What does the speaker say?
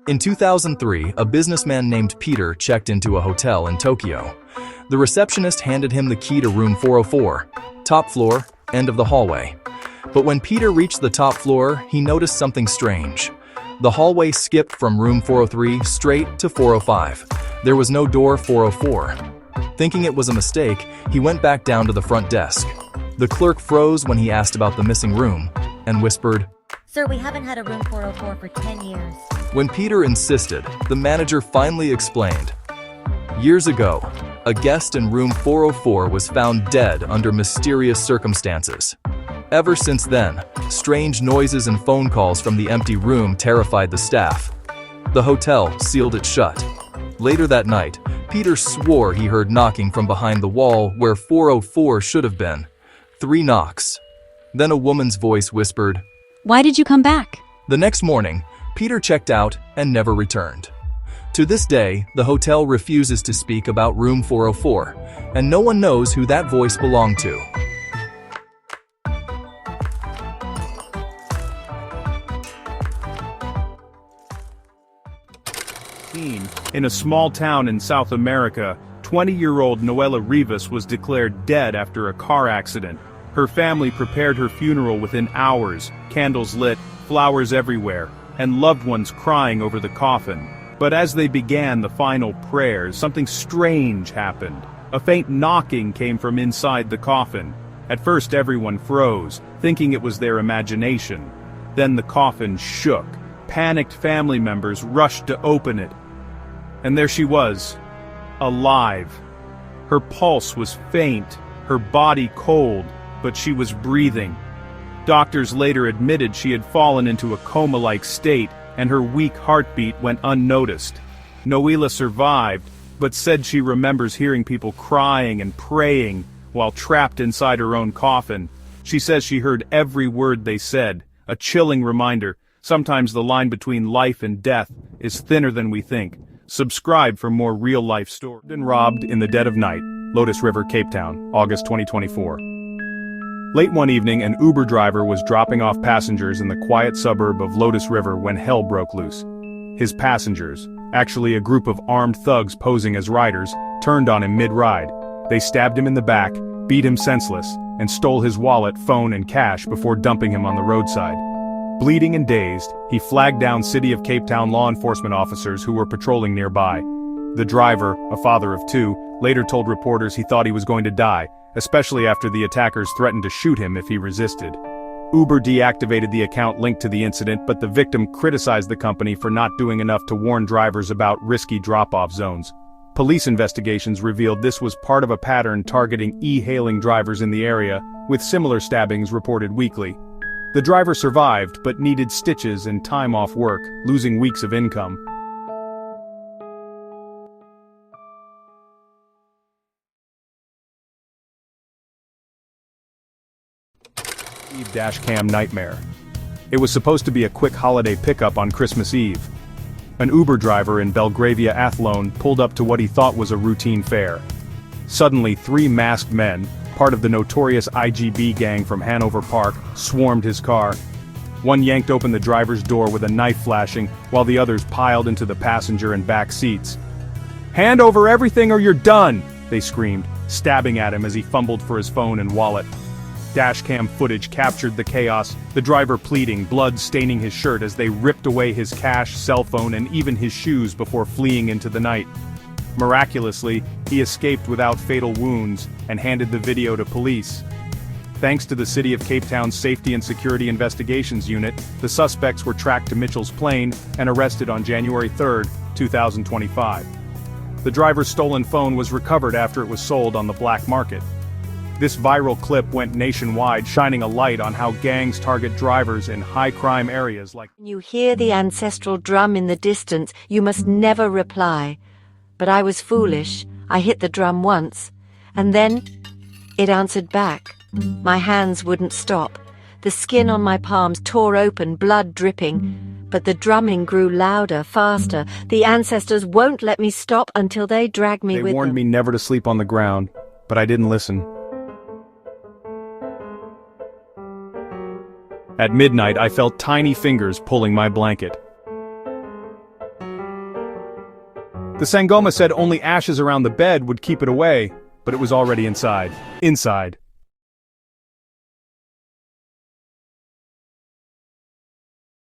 In 2003, a businessman named Peter checked into a hotel in Tokyo. The receptionist handed him the key to room 404, top floor, end of the hallway. But when Peter reached the top floor, he noticed something strange. The hallway skipped from room 403 straight to 405. There was no door 404. Thinking it was a mistake, he went back down to the front desk. The clerk froze when he asked about the missing room and whispered, "Sir, we haven't had a room 404 for 10 years. When Peter insisted, the manager finally explained. Years ago, a guest in room 404 was found dead under mysterious circumstances. Ever since then, strange noises and phone calls from the empty room terrified the staff. The hotel sealed it shut. Later that night, Peter swore he heard knocking from behind the wall where 404 should have been. 3 knocks. Then a woman's voice whispered, "Why did you come back?" The next morning, Peter checked out and never returned. To this day, the hotel refuses to speak about room 404, and no one knows who that voice belonged to. In a small town in South America, 20-year-old Noela Rivas was declared dead after a car accident. Her family prepared her funeral within hours, candles lit, flowers everywhere, and loved ones crying over the coffin. But as they began the final prayers, something strange happened. A faint knocking came from inside the coffin. At first everyone froze, thinking it was their imagination. Then the coffin shook. Panicked family members rushed to open it. And there she was, alive. Her pulse was faint, her body cold, but she was breathing. Doctors later admitted she had fallen into a coma-like state, and her weak heartbeat went unnoticed. Noela survived, but said she remembers hearing people crying and praying while trapped inside her own coffin. She says she heard every word they said, a chilling reminder. Sometimes the line between life and death is thinner than we think. Subscribe for more real-life stories. Robbed in the dead of night, Lotus River, Cape Town, August 2024. Late one evening, an Uber driver was dropping off passengers in the quiet suburb of Lotus River when hell broke loose. His passengers, actually a group of armed thugs posing as riders, turned on him mid-ride. They stabbed him in the back, beat him senseless, and stole his wallet, phone, and cash before dumping him on the roadside. Bleeding and dazed, he flagged down City of Cape Town law enforcement officers who were patrolling nearby. The driver, a father of 2, later told reporters he thought he was going to die, especially after the attackers threatened to shoot him if he resisted. Uber deactivated the account linked to the incident, but the victim criticized the company for not doing enough to warn drivers about risky drop-off zones. Police investigations revealed this was part of a pattern targeting e-hailing drivers in the area, with similar stabbings reported weekly. The driver survived, but needed stitches and time off work, losing weeks of income. Dashcam nightmare. It was supposed to be a quick holiday pickup on Christmas Eve. An Uber driver in Belgravia Athlone pulled up to what he thought was a routine fare. Suddenly 3 masked men, part of the notorious IGB gang from Hanover Park, swarmed his car. One yanked open the driver's door with a knife flashing, while the others piled into the passenger and back seats. "Hand over everything or you're done!" they screamed, stabbing at him as he fumbled for his phone and wallet. Dashcam footage captured the chaos, the driver pleading, blood staining his shirt as they ripped away his cash, cell phone, and even his shoes before fleeing into the night. Miraculously, he escaped without fatal wounds and handed the video to police. Thanks to the City of Cape Town's Safety and Security Investigations Unit, the suspects were tracked to Mitchell's Plain and arrested on January 3, 2025. The driver's stolen phone was recovered after it was sold on the black market. This viral clip went nationwide, shining a light on how gangs target drivers in high-crime areas like... When you hear the ancestral drum in the distance, you must never reply. But I was foolish. I hit the drum once, and then it answered back. My hands wouldn't stop. The skin on my palms tore open, blood dripping. But the drumming grew louder, faster. The ancestors won't let me stop until they drag me with them. They warned me never to sleep on the ground. but I didn't listen. At midnight, I felt tiny fingers pulling my blanket. The Sangoma said only ashes around the bed would keep it away, but it was already inside. Inside.